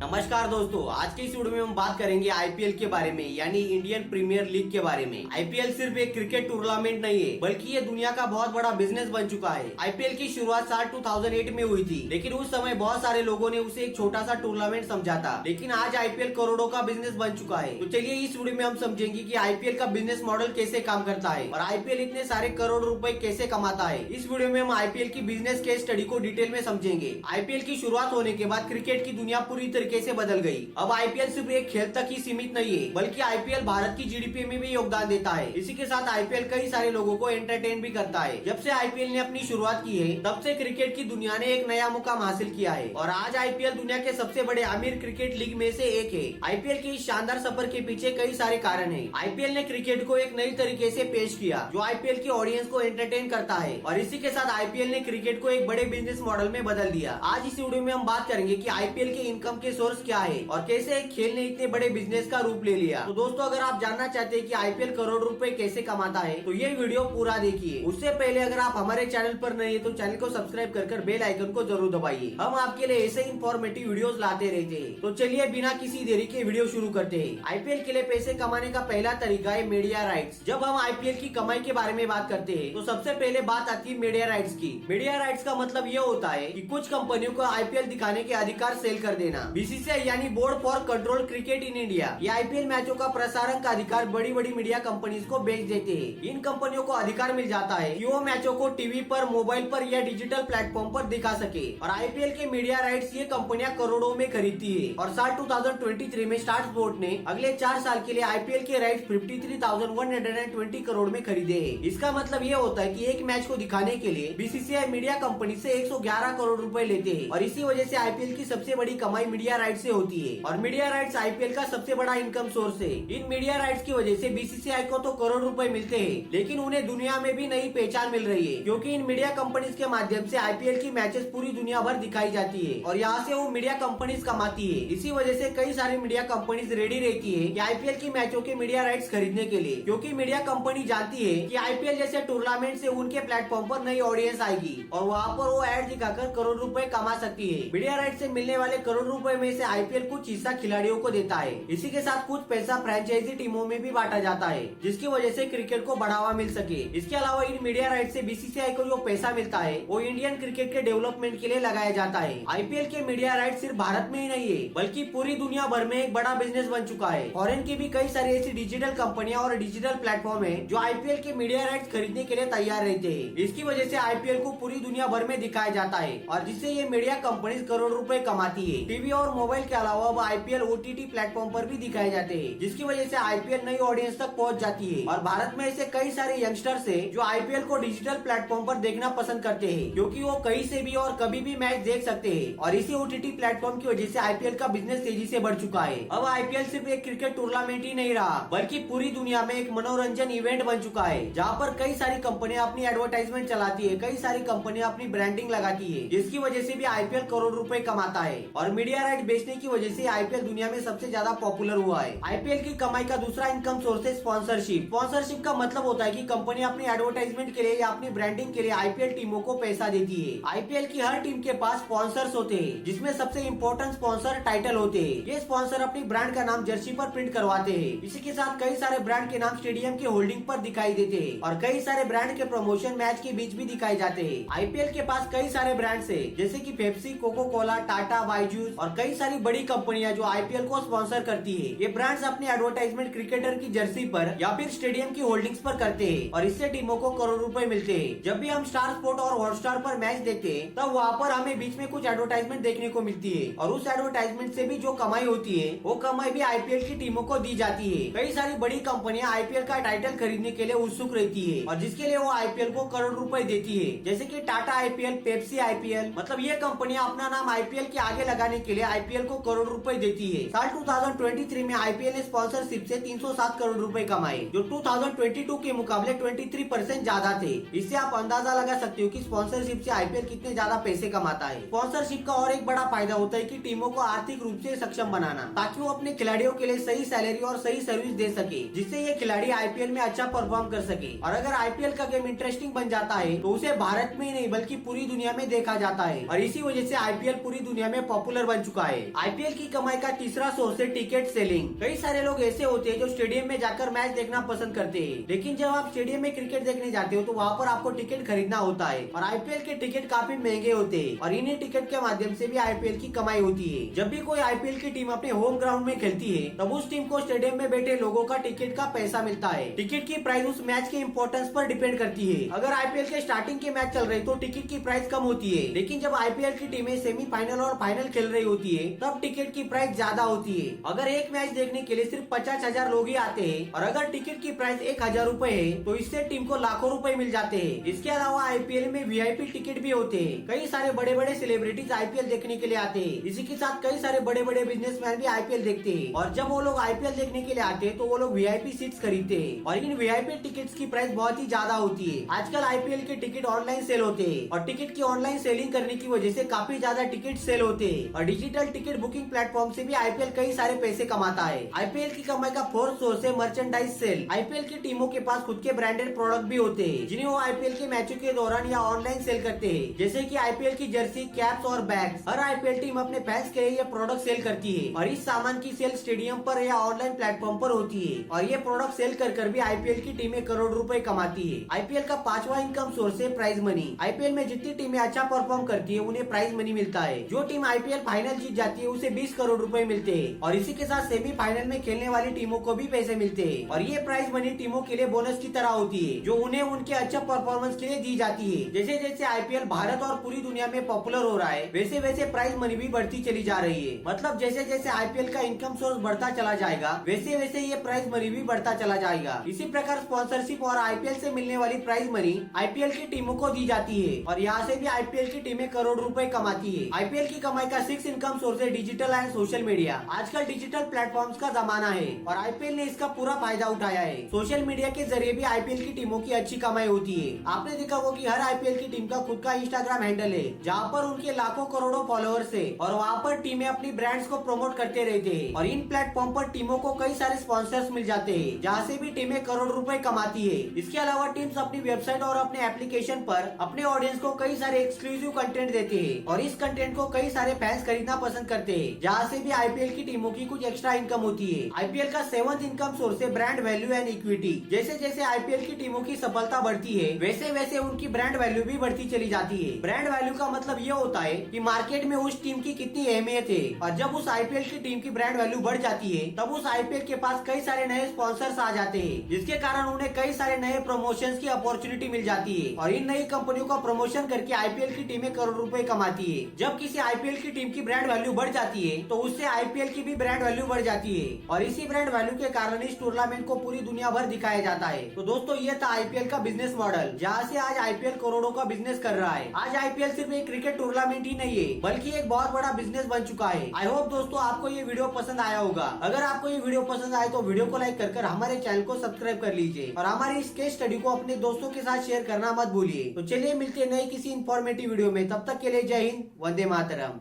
नमस्कार दोस्तों, आज की इस वीडियो में हम बात करेंगे आईपीएल के बारे में, यानी इंडियन प्रीमियर लीग के बारे में। आईपीएल सिर्फ एक क्रिकेट टूर्नामेंट नहीं है, बल्कि ये दुनिया का बहुत बड़ा बिजनेस बन चुका है। आईपीएल की शुरुआत साल 2008 में हुई थी, लेकिन उस समय बहुत सारे लोगों ने उसे एक छोटा सा टूर्नामेंट समझा था। लेकिन आज आईपीएल करोड़ों का बिजनेस बन चुका है। तो चलिए इस वीडियो में हम समझेंगे कि आईपीएल का बिजनेस मॉडल कैसे काम करता है और आईपीएल इतने सारे करोड़ रुपए कैसे कमाता है। इस वीडियो में हम आईपीएल की बिजनेस केस स्टडी को डिटेल में समझेंगे। आईपीएल की शुरुआत होने के बाद क्रिकेट की दुनिया पूरी तरीके से बदल गई। अब आईपीएल सिर्फ एक खेल तक ही सीमित नहीं है, बल्कि आईपीएल भारत की जीडीपी में भी योगदान देता है। इसी के साथ आईपीएल कई सारे लोगों को एंटरटेन भी करता है। जब से आईपीएल ने अपनी शुरुआत की है, तब से क्रिकेट की दुनिया ने एक नया मुकाम हासिल किया है और आज आईपीएल दुनिया के सबसे बड़े अमीर क्रिकेट लीग में से एक है। आईपीएल के इस शानदार सफर के पीछे कई सारे कारण है। आईपीएल ने क्रिकेट को एक नई तरीके से पेश किया, जो आईपीएल की ऑडियंस को एंटरटेन करता है, और इसी के साथ आईपीएल ने क्रिकेट को एक बड़े बिजनेस मॉडल में बदल दिया। आज इस वीडियो में हम बात करेंगे कि आईपीएल के इनकम के सोर्स क्या है और कैसे एक खेल ने इतने बड़े बिजनेस का रूप ले लिया। तो दोस्तों, अगर आप जानना चाहते हैं कि आईपीएल करोड़ रुपए कैसे कमाता है, तो ये वीडियो पूरा देखिए। उससे पहले अगर आप हमारे चैनल पर नए हैं तो चैनल को सब्सक्राइब कर बेल आइकन को जरूर दबाइए। हम आपके लिए ऐसे इंफॉर्मेटिव वीडियोस लाते रहते हैं। तो चलिए बिना किसी देरी के वीडियो शुरू करते हैं। आईपीएल के लिए पैसे कमाने का पहला तरीका है मीडिया राइट्स। जब हम आईपीएल की कमाई के बारे में बात करते हैं, तो सबसे पहले बात आती है मीडिया राइट्स की। मीडिया राइट्स का मतलब ये होता है कि कुछ कंपनियों को आईपीएल दिखाने के अधिकार सेल कर देना। बीसीसीआई यानी board for control cricket in India, ये आईपीएल मैचों का प्रसारण का अधिकार बड़ी बड़ी मीडिया कंपनीज को बेच देते हैं। इन कंपनियों को अधिकार मिल जाता है कि वो मैचों को टीवी पर, मोबाइल पर या डिजिटल प्लेटफॉर्म पर दिखा सके। और आईपीएल के मीडिया राइट्स ये कंपनियां करोड़ों में खरीदती है। और साल 2023 में स्टार स्पोर्ट ने अगले 4 साल के लिए आईपीएल के राइट्स 53,120 करोड़ में खरीदे हैं। इसका मतलब ये होता है कि एक मैच को दिखाने के लिए बीसीसीआई मीडिया कंपनी से 111 करोड़ रुपए लेते हैं। और इसी वजह से आईपीएल की सबसे बड़ी कमाई मीडिया राइट्स से होती है। और मीडिया राइट्स आईपीएल का सबसे बड़ा इनकम सोर्स है। इन मीडिया राइट्स की वजह से बीसीसीआई को तो करोड़ रुपए मिलते हैं, लेकिन उन्हें दुनिया में भी नई पहचान मिल रही है, क्योंकि इन मीडिया कंपनीज के माध्यम से आईपीएल की मैचेस पूरी दुनिया भर दिखाई जाती है और यहाँ से वो मीडिया कंपनीज कमाती है। इसी वजह से कई सारी मीडिया कंपनीज रेडी रहती है कि आईपीएल की मैचों के मीडिया राइट्स खरीदने के लिए, क्योंकि मीडिया कंपनी जानती है कि आईपीएल जैसे टूर्नामेंट से उनके प्लेटफॉर्म पर नई ऑडियंस आएगी और वहाँ पर वो एड दिखाकर करोड़ रुपए कमा सकती है। मीडिया राइट से मिलने वाले करोड़ रुपए में से आईपीएल कुछ हिस्सा खिलाड़ियों को देता है। इसी के साथ कुछ पैसा फ्रेंचाइजी टीमों में भी बांटा जाता है, जिसकी वजह से क्रिकेट को बढ़ावा मिल सके। इसके अलावा इन मीडिया राइट से बीसीसीआई को जो पैसा मिलता है, वो इंडियन क्रिकेट के डेवलपमेंट के लिए लगाया जाता है। आईपीएल के मीडिया राइट सिर्फ भारत में ही नहीं है, बल्कि पूरी दुनिया भर में एक बड़ा बिजनेस बन चुका है। फॉरेन की भी कई सारी ऐसी डिजिटल कंपनियां और डिजिटल प्लेटफॉर्म है जो आईपीएल के मीडिया राइट्स खरीदने के लिए तैयार रहते हैं। इसकी वजह से आईपीएल को पूरी दुनिया भर में दिखाया जाता है और जिससे ये मीडिया कंपनी करोड़ रुपए कमाती है। टीवी और मोबाइल के अलावा अब आईपीएल ओटीटी प्लेटफॉर्म पर भी दिखाए जाते हैं, जिसकी वजह से आईपीएल नई ऑडियंस तक पहुंच जाती है। और भारत में ऐसे कई सारे यंगस्टर्स हैं जो आईपीएल को डिजिटल प्लेटफॉर्म पर देखना पसंद करते हैं, क्योंकि वो कहीं से भी और कभी भी मैच देख सकते हैं। और इसी ओटीटी प्लेटफॉर्म की वजह से आईपीएल का बिजनेस तेजी से बढ़ चुका है। अब आईपीएल सिर्फ एक क्रिकेट टूर्नामेंट ही नहीं रहा, बल्कि पूरी दुनिया में एक मनोरंजन इवेंट बन चुका है, जहाँ पर कई सारी कंपनियां अपनी एडवर्टाइजमेंट चलाती है, कई सारी कंपनियां अपनी ब्रांडिंग लगाती है, जिसकी वजह से भी आईपीएल करोड़ रुपए कमाता है। और मीडिया राइट बेचने की वजह से आईपीएल दुनिया में सबसे ज्यादा पॉपुलर हुआ है। आईपीएल की कमाई का दूसरा इनकम सोर्स है स्पॉन्सरशिप। स्पॉन्सरशिप का मतलब होता है कि कंपनी अपनी एडवर्टाइजमेंट के लिए या अपनी ब्रांडिंग के लिए आईपीएल टीमों को पैसा देती है। आईपीएल की हर टीम के पास स्पॉन्सर्स होते हैं, जिसमें सबसे इम्पोर्टेंट स्पॉन्सर टाइटल होते हैं। ये स्पॉन्सर अपनी ब्रांड का नाम जर्सी पर प्रिंट करवाते हैं। इसी के साथ कई सारे ब्रांड के नाम स्टेडियम के होल्डिंग पर दिखाई देते हैं और कई सारे ब्रांड के प्रमोशन मैच के बीच भी दिखाई जाते हैं। आईपीएल के पास कई सारे ब्रांड्स है, जैसे कि Pepsi, coca cola, Tata, Byju's और कई सारी बड़ी कंपनियां जो आईपीएल को स्पॉन्सर करती है। ये ब्रांड्स अपनी एडवर्टाइजमेंट क्रिकेटर की जर्सी पर या फिर स्टेडियम की होल्डिंग्स पर करते हैं और इससे टीमों को करोड़ रुपए मिलते हैं। जब भी हम स्टार स्पोर्ट और हॉटस्टार पर मैच देखते हैं, तब वहाँ पर हमें बीच में कुछ एडवर्टाइजमेंट देखने को मिलती है और उस एडवर्टाइजमेंट से भी जो कमाई होती है, वो कमाई भी आईपीएल की टीमों को दी जाती है। कई सारी बड़ी कंपनियां आईपीएल का टाइटल खरीदने के लिए उत्सुक रहती है और जिसके लिए वो आईपीएल को करोड़ रुपए देती है, जैसे कि टाटा आईपीएल, पेप्सी आईपीएल। मतलब ये कंपनियां अपना नाम आईपीएल के आगे लगाने के लिए आईपीएल को करोड़ रुपए देती है। साल 2023 में आईपीएल ने स्पॉन्सरशिप से 307 करोड़ रुपए कमाए, जो 2022 के मुकाबले 23% ज्यादा थे। इससे आप अंदाजा लगा सकते हो कि स्पॉन्सरशिप से आईपीएल कितने ज्यादा पैसे कमाता है। स्पॉन्सरशिप का और एक बड़ा फायदा होता है कि टीमों को आर्थिक रूप से सक्षम बनाना, ताकि वो अपने खिलाड़ियों के लिए सही सैलरी और सही सर्विस दे सके, जिससे ये खिलाड़ी आईपीएल में अच्छा परफॉर्म कर सके। और अगर आईपीएल का गेम इंटरेस्टिंग बन जाता है, तो उसे भारत में ही नहीं बल्कि पूरी दुनिया में देखा जाता है और इसी वजह से आईपीएल पूरी दुनिया में पॉपुलर बन चुका है। है। आईपीएल की कमाई का तीसरा सोर्स है टिकट सेलिंग। कई सारे लोग ऐसे होते हैं जो स्टेडियम में जाकर मैच देखना पसंद करते हैं, लेकिन जब आप स्टेडियम में क्रिकेट देखने जाते हो तो वहाँ पर आपको टिकट खरीदना होता है और आईपीएल के टिकट काफी महंगे होते हैं और इन्हीं टिकट के माध्यम से भी आईपीएल की कमाई होती है। जब भी कोई आईपीएल की टीम अपने होम ग्राउंड में खेलती है तब उस टीम को स्टेडियम में बैठे लोगों का टिकट का पैसा मिलता है। टिकट की प्राइस उस मैच के इम्पोर्टेंस पर डिपेंड करती है। अगर आईपीएल के स्टार्टिंग के मैच चल रहे तो टिकट की प्राइस कम होती है, लेकिन जब आईपीएल की टीमें सेमीफाइनल और फाइनल खेल रही होती है तब टिकट की प्राइस ज्यादा होती है। अगर एक मैच देखने के लिए सिर्फ 50,000 लोग ही आते हैं और अगर टिकट की प्राइस 1,000 रूपए है तो इससे टीम को लाखों रुपए मिल जाते हैं। इसके अलावा आईपीएल में वीआईपी टिकट भी होते हैं। कई सारे बड़े बड़े सेलिब्रिटीज आईपीएल देखने के लिए आते हैं। इसी के साथ कई सारे बड़े बड़े बिजनेसमैन भी आईपीएल देखते हैं और जब वो लोग आईपीएल देखने के लिए आते हैं तो वो लोग वीआईपी सीट्स खरीदते हैं और इन वीआईपी टिकट्स की प्राइस बहुत ही ज्यादा होती है। आजकल आईपीएल के टिकट ऑनलाइन सेल होते हैं और टिकट की ऑनलाइन सेलिंग करने की वजह से काफी ज्यादा टिकट सेल होते हैं और डिजिटल टिकट बुकिंग प्लेटफॉर्म से भी आईपीएल कई सारे पैसे कमाता है। आईपीएल की कमाई का फोर्थ सोर्स है मर्चेंडाइज सेल। आईपीएल की टीमों के पास खुद के ब्रांडेड प्रोडक्ट भी होते हैं जिन्हें वो आईपीएल के मैचों के दौरान या ऑनलाइन सेल करते हैं, जैसे कि आईपीएल की जर्सी, कैप्स और बैग्स। हर आईपीएल टीम अपने फैंस के लिए ये प्रोडक्ट सेल करती है और इस सामान की सेल स्टेडियम पर या ऑनलाइन प्लेटफॉर्म पर होती है और ये प्रोडक्ट सेल कर भी आईपीएल की टीमें करोड़ रुपए कमाती है। आईपीएल का पांचवा इनकम सोर्स है प्राइज मनी। आईपीएल में जितनी टीमें अच्छा परफॉर्म करती है उन्हें प्राइज मनी मिलता है। जो टीम आईपीएल फाइनल जीत जाती है उसे 20 करोड़ रुपए मिलते हैं और इसी के साथ सेमीफाइनल में खेलने वाली टीमों को भी पैसे मिलते हैं और ये प्राइज मनी टीमों के लिए बोनस की तरह होती है जो उन्हें उनके अच्छा परफॉर्मेंस के लिए दी जाती है। जैसे जैसे आईपीएल भारत और पूरी दुनिया में पॉपुलर हो रहा है वैसे वैसे प्राइज मनी भी बढ़ती चली जा रही है। मतलब जैसे जैसे आईपीएल का इनकम सोर्स बढ़ता चला जाएगा वैसे वैसे ये प्राइज मनी भी बढ़ता चला जाएगा। इसी प्रकार स्पॉन्सरशिप और आईपीएल से मिलने वाली प्राइज मनी आईपीएल की टीमों को दी जाती है और यहाँ से भी आईपीएल की टीमें करोड़ रुपए कमाती है। आईपीएल की कमाई का सिक्स इनकम सोर्स है डिजिटल एंड सोशल मीडिया। आजकल डिजिटल प्लेटफॉर्म्स का जमाना है और आईपीएल ने इसका पूरा फायदा उठाया है। सोशल मीडिया के जरिए भी आईपीएल की टीमों की अच्छी कमाई होती है। आपने देखा होगा कि हर आईपीएल की टीम का खुद का इंस्टाग्राम हैंडल है जहाँ पर उनके लाखों करोड़ों फॉलोअर्स है और वहाँ पर टीमें अपनी ब्रांड्स को प्रमोट करते रहते हैं और इन प्लेटफॉर्म पर टीमों को कई सारे स्पॉन्सर्स मिल जाते हैं जहाँ से भी टीमें करोड़ रुपए कमाती है। इसके अलावा टीम्स अपनी वेबसाइट और अपने एप्लीकेशन पर अपने ऑडियंस को कई सारे एक्सक्लूसिव कंटेंट देते हैं और इस कंटेंट को कई सारे फैंस खरीदना पसंद करते हैं जहाँ से भी आईपीएल की टीमों की कुछ एक्स्ट्रा इनकम होती है। आईपीएल का सेवंथ इनकम सोर्स है ब्रांड वैल्यू एंड इक्विटी। जैसे जैसे आईपीएल की टीमों की सफलता बढ़ती है वैसे वैसे उनकी ब्रांड वैल्यू भी बढ़ती चली जाती है। ब्रांड वैल्यू का मतलब ये होता है कि मार्केट में उस टीम की कितनी अहमियत है और जब उस आईपीएल की टीम की ब्रांड वैल्यू बढ़ जाती है तब उस आईपीएल के पास कई सारे नए स्पॉन्सर्स आ जाते हैं जिसके कारण उन्हें कई सारे नए प्रमोशंस की अपॉर्चुनिटी मिल जाती है और इन नई कंपनियों का प्रमोशन करके आईपीएल की टीमें करोड़ रुपए कमाती है। जब किसी आईपीएल की टीम की ब्रांड वैल्यू बढ़ जाती है तो उससे आईपीएल की भी ब्रांड वैल्यू बढ़ जाती है और इसी ब्रांड वैल्यू के कारण इस टूर्नामेंट को पूरी दुनिया भर दिखाया जाता है। तो दोस्तों ये था आईपीएल का बिजनेस मॉडल जहाँ से आज आईपीएल करोड़ों का बिजनेस कर रहा है। आज आईपीएल सिर्फ एक क्रिकेट टूर्नामेंट ही नहीं है बल्कि एक बहुत बड़ा बिजनेस बन चुका है। आई होप दोस्तों आपको ये वीडियो पसंद आया होगा। अगर आपको ये वीडियो पसंद आए तो वीडियो को लाइक कर हमारे चैनल को सब्सक्राइब कर लीजिए और हमारी इस केस स्टडी को अपने दोस्तों के साथ शेयर करना मत भूलिए। तो चलिए मिलते हैं नए किसी इंफॉर्मेटिव वीडियो में, तब तक के लिए जय हिंद, वंदे मातरम।